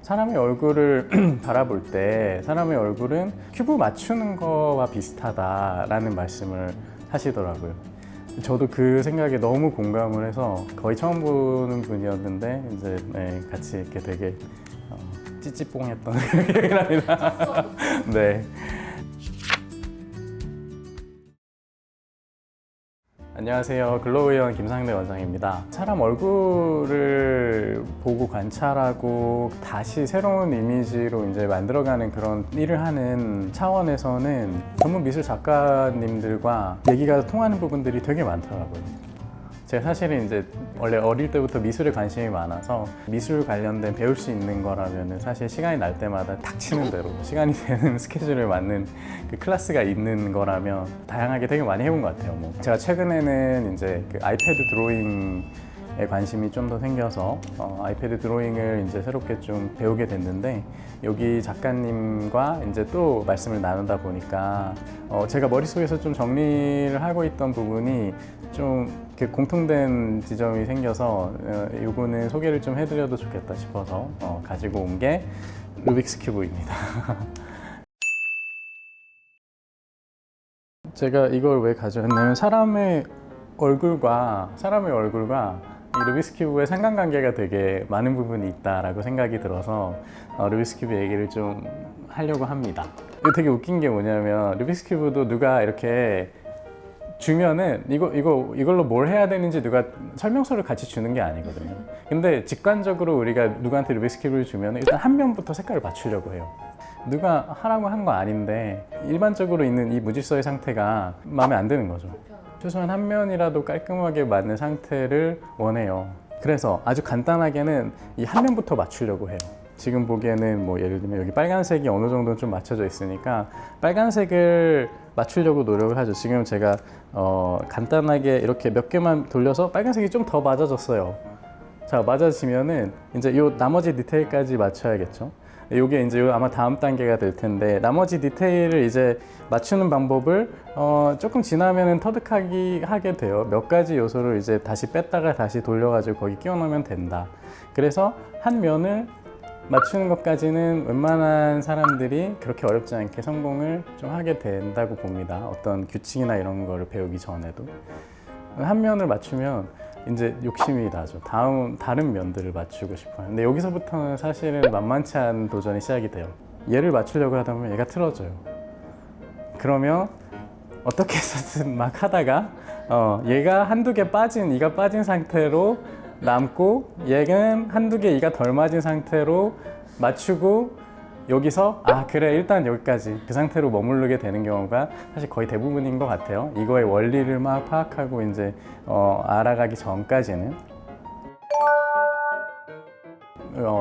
사람의 얼굴을 바라볼 때 사람의 얼굴은 큐브 맞추는 거와 비슷하다라는 말씀을 하시더라고요. 저도 그 생각에 너무 공감을 해서 거의 처음 보는 분이었는데 이제 같이 이렇게 되게 찌찌뽕했던 기억이 납니다. 네. 안녕하세요. 글로우위원 김상대 원장입니다. 사람 얼굴을 보고 관찰하고 다시 새로운 이미지로 이제 만들어가는 그런 일을 하는 차원에서는 전문 미술 작가님들과 얘기가 통하는 부분들이 되게 많더라고요. 제가 사실은 이제 원래 어릴 때부터 미술에 관심이 많아서 미술 관련된 배울 수 있는 거라면은 사실 시간이 날 때마다 닥치는 대로 시간이 되는 스케줄에 맞는 그 클래스가 있는 거라면 다양하게 되게 많이 해본 것 같아요. 뭐 제가 최근에는 이제 그 아이패드 드로잉에 관심이 좀 더 생겨서 아이패드 드로잉을 이제 새롭게 좀 배우게 됐는데 여기 작가님과 이제 또 말씀을 나누다 보니까 제가 머릿속에서 좀 정리를 하고 있던 부분이 좀 이렇게 공통된 지점이 생겨서 요거는 소개를 좀 해드려도 좋겠다 싶어서 가지고 온 게 루빅스 큐브입니다. 제가 이걸 왜 가져왔냐면 사람의 얼굴과 이 루빅스 큐브의 상관관계가 되게 많은 부분이 있다라고 생각이 들어서 루빅스 큐브 얘기를 좀 하려고 합니다. 이거 되게 웃긴 게 뭐냐면 루빅스 큐브도 누가 이렇게 주면은 이걸로 뭘 해야 되는지 누가 설명서를 같이 주는 게 아니거든요. 근데 직관적으로 우리가 누구한테 루빅스 큐브를 주면 일단 한 면부터 색깔을 맞추려고 해요. 누가 하라고 한 거 아닌데 일반적으로 있는 이 무질서의 상태가 마음에 안 드는 거죠. 최소한 한 면이라도 깔끔하게 맞는 상태를 원해요. 그래서 아주 간단하게는 이 한 면부터 맞추려고 해요. 지금 보기에는 뭐 예를 들면 여기 빨간색이 어느 정도 좀 맞춰져 있으니까 빨간색을 맞추려고 노력을 하죠. 지금 제가 간단하게 이렇게 몇 개만 돌려서 빨간색이 좀 더 맞아졌어요. 자, 맞아지면은 이제 요 나머지 디테일까지 맞춰야겠죠. 요게 이제 아마 다음 단계가 될 텐데 나머지 디테일을 이제 맞추는 방법을 조금 지나면은 터득하게 돼요. 몇 가지 요소를 이제 다시 뺐다가 다시 돌려가지고 거기 끼워 넣으면 된다. 그래서 한 면을 맞추는 것까지는 웬만한 사람들이 그렇게 어렵지 않게 성공을 좀 하게 된다고 봅니다. 어떤 규칙이나 이런 거를 배우기 전에도. 한 면을 맞추면 이제 욕심이 나죠. 다른 면들을 맞추고 싶어요. 근데 여기서부터는 사실은 만만치 않은 도전이 시작이 돼요. 얘를 맞추려고 하다 보면 얘가 틀어져요. 그러면 어떻게 해서든 막 하다가 얘가 한두 개 빠진, 이가 빠진 상태로 남고 얘는 한두 개 이가 덜 맞은 상태로 맞추고 여기서 그래 일단 여기까지 그 상태로 머무르게 되는 경우가 사실 거의 대부분인 것 같아요. 이거의 원리를 막 파악하고 이제 알아가기 전까지는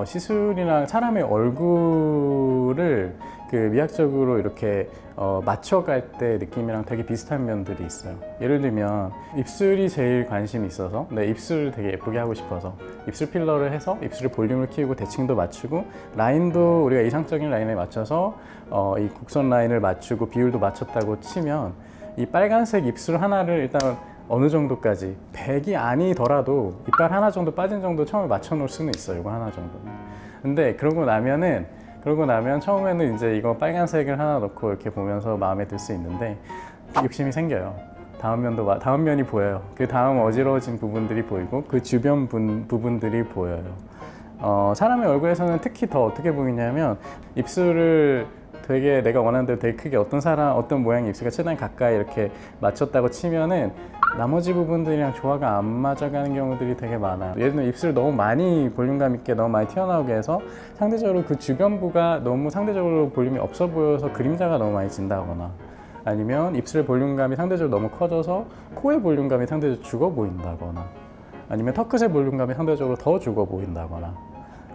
시술이랑 사람의 얼굴을 그 미학적으로 이렇게 맞춰갈 때 느낌이랑 되게 비슷한 면들이 있어요. 예를 들면 입술이 제일 관심이 있어서 내 입술을 되게 예쁘게 하고 싶어서 입술 필러를 해서 입술의 볼륨을 키우고 대칭도 맞추고 라인도 우리가 이상적인 라인에 맞춰서 이 곡선 라인을 맞추고 비율도 맞췄다고 치면 이 빨간색 입술 하나를 일단 어느 정도까지 100이 아니더라도 이빨 하나 정도 빠진 정도 처음에 맞춰 놓을 수는 있어요. 이거 하나 정도는. 근데 그러고 나면 처음에는 이제 이거 빨간색을 하나 넣고 이렇게 보면서 마음에 들 수 있는데 욕심이 생겨요. 다음 면이 보여요. 그 다음 어지러워진 부분들이 보이고 그 주변 부분들이 보여요. 사람의 얼굴에서는 특히 더 어떻게 보이냐면 입술을 되게 내가 원하는 대로 되게 크게 어떤 모양의 입술과 최대한 가까이 이렇게 맞췄다고 치면은 나머지 부분들이랑 조화가 안 맞아가는 경우들이 되게 많아요. 예를 들면 입술을 너무 많이 볼륨감 있게 너무 많이 튀어나오게 해서 상대적으로 그 주변부가 너무 상대적으로 볼륨이 없어 보여서 그림자가 너무 많이 진다거나 아니면 입술의 볼륨감이 상대적으로 너무 커져서 코의 볼륨감이 상대적으로 죽어 보인다거나 아니면 턱끝의 볼륨감이 상대적으로 더 죽어 보인다거나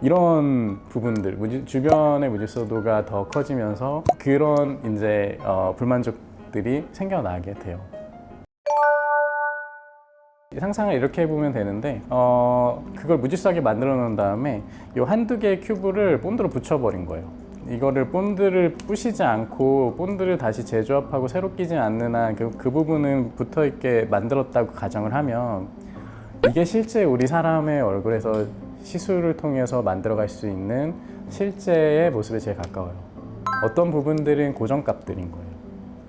이런 부분들, 주변의 무질서도가 더 커지면서 그런 이제 불만족들이 생겨나게 돼요. 상상을 이렇게 해보면 되는데 그걸 무질서하게 만들어 놓은 다음에 이 한두 개의 큐브를 본드로 붙여버린 거예요. 이거를 본드를 부시지 않고 본드를 다시 재조합하고 새로 끼지 않는 한 그 부분은 붙어있게 만들었다고 가정을 하면 이게 실제 우리 사람의 얼굴에서 시술을 통해서 만들어갈 수 있는 실제의 모습에 제일 가까워요. 어떤 부분들은 고정값들인 거예요.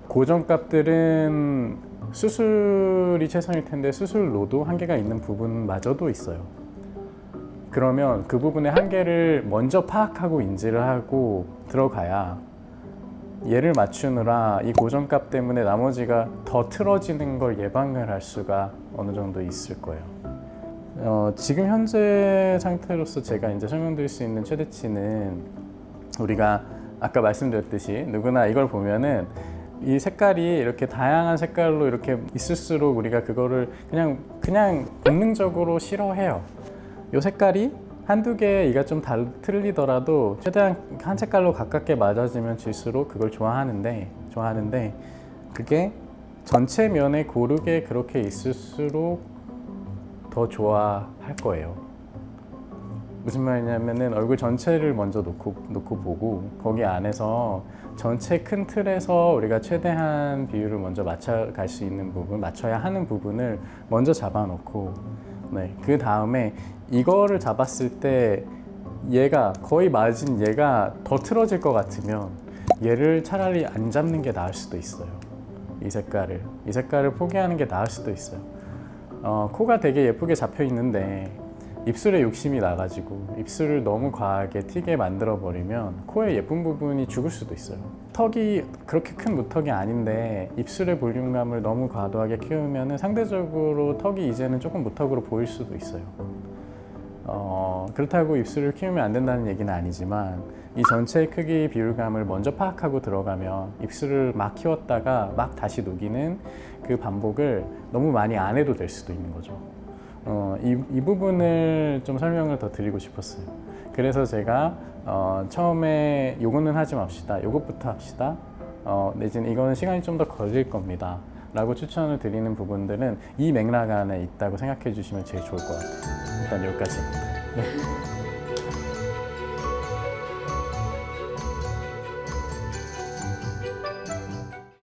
고정값들은 수술이 최선일 텐데 수술로도 한계가 있는 부분마저도 있어요. 그러면 그 부분의 한계를 먼저 파악하고 인지를 하고 들어가야 얘를 맞추느라 이 고정값 때문에 나머지가 더 틀어지는 걸 예방을 할 수가 어느 정도 있을 거예요. 지금 현재 상태로서 제가 이제 설명드릴 수 있는 최대치는 우리가 아까 말씀드렸듯이 누구나 이걸 보면은 이 색깔이 이렇게 다양한 색깔로 이렇게 있을수록 우리가 그거를 그냥 본능적으로 싫어해요. 이 색깔이 한두 개 이가 좀 틀리더라도 최대한 한 색깔로 가깝게 맞아지면 질수록 그걸 좋아하는데 그게 전체 면에 고르게 그렇게 있을수록 더 좋아할 거예요. 무슨 말이냐면은 얼굴 전체를 먼저 놓고 보고 거기 안에서 전체 큰 틀에서 우리가 최대한 비율을 먼저 맞춰갈 수 있는 부분, 맞춰야 하는 부분을 먼저 잡아놓고 그 다음에 이거를 잡았을 때 얘가 거의 맞은 얘가 더 틀어질 것 같으면 얘를 차라리 안 잡는 게 나을 수도 있어요. 이 색깔을 포기하는 게 나을 수도 있어요. 코가 되게 예쁘게 잡혀 있는데 입술에 욕심이 나가지고 입술을 너무 과하게 튀게 만들어 버리면 코의 예쁜 부분이 죽을 수도 있어요. 턱이 그렇게 큰 무턱이 아닌데 입술의 볼륨감을 너무 과도하게 키우면 상대적으로 턱이 이제는 조금 무턱으로 보일 수도 있어요. 그렇다고 입술을 키우면 안 된다는 얘기는 아니지만 이 전체의 크기 비율감을 먼저 파악하고 들어가면 입술을 막 키웠다가 막 다시 녹이는 그 반복을 너무 많이 안 해도 될 수도 있는 거죠. 이 부분을 좀 설명을 더 드리고 싶었어요. 그래서 제가 처음에 요거는 하지 맙시다, 요것부터 합시다, 내지는 이거는 시간이 좀 더 걸릴 겁니다 라고 추천을 드리는 부분들은 이 맥락 안에 있다고 생각해 주시면 제일 좋을 것 같아요. 일단 여기까지입니다.